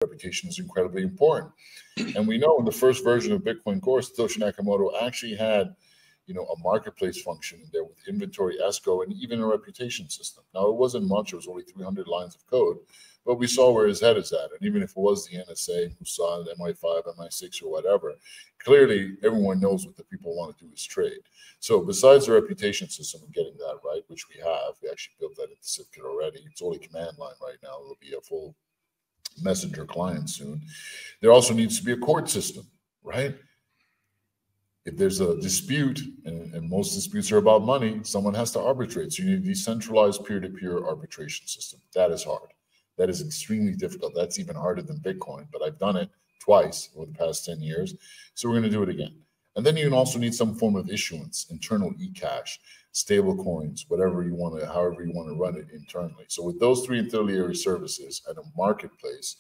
reputation is incredibly important. And we know in the first version of Bitcoin Core, Satoshi Nakamoto actually had, you know, a marketplace function in there with inventory, escrow, and even a reputation system. Now, it wasn't much. It was only 300 lines of code, but we saw where his head is at. And even if it was the NSA, Mossad, MI5, MI6, or whatever, clearly everyone knows what the people want to do is trade. So besides the reputation system and getting that right, which we have, we actually built that into Toolkit already. It's only command line right now. It'll be a full messenger client soon. There also needs to be a court system, right? If there's a dispute, and most disputes are about money, someone has to arbitrate. So you need a decentralized peer-to-peer arbitration system. That is hard. That is extremely difficult. That's even harder than Bitcoin, but I've done it twice over the past 10 years. So we're going to do it again. And then you also need some form of issuance, internal eCash, stable coins, whatever you want to, however you want to run it internally. So with those three ancillary services and a marketplace,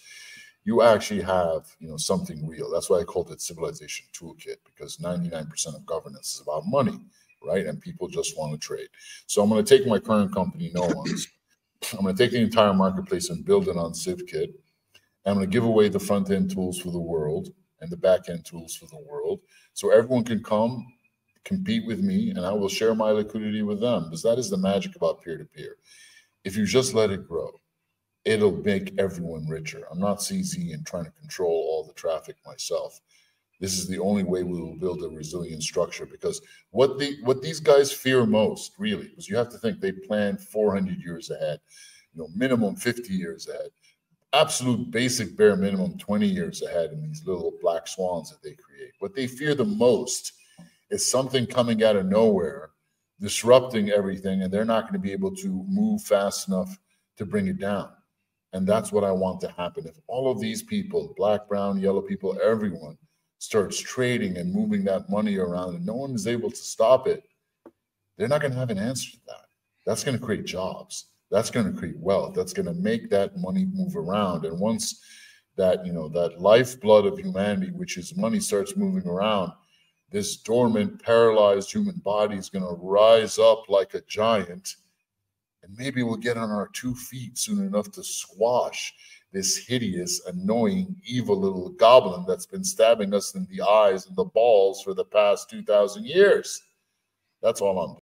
you actually have, you know, something real. That's why I called it Civilization Toolkit, because 99% of governance is about money, right? And people just want to trade. So I'm going to take my current company, No One's. I'm going to take the entire marketplace and build it on CivKit. I'm going to give away the front-end tools for the world and the back-end tools for the world, so everyone can come compete with me, and I will share my liquidity with them, because that is the magic about peer-to-peer. If you just let it grow, it'll make everyone richer. I'm not CZ and trying to control all the traffic myself. This is the only way we will build a resilient structure, because what these guys fear most, really, because you have to think they plan 400 years ahead, you know, minimum 50 years ahead, absolute basic bare minimum 20 years ahead in these little black swans that they create. What they fear the most is something coming out of nowhere, disrupting everything, and they're not going to be able to move fast enough to bring it down. And that's what I want to happen. If all of these people, black, brown, yellow people, everyone starts trading and moving that money around and no one is able to stop it, they're not going to have an answer to that. That's going to create jobs. That's going to create wealth. That's going to make that money move around. And once that, you know, that lifeblood of humanity, which is money, starts moving around, this dormant, paralyzed human body is going to rise up like a giant. And maybe we'll get on our 2 feet soon enough to squash this hideous, annoying, evil little goblin that's been stabbing us in the eyes and the balls for the past 2,000 years. That's all I'm doing.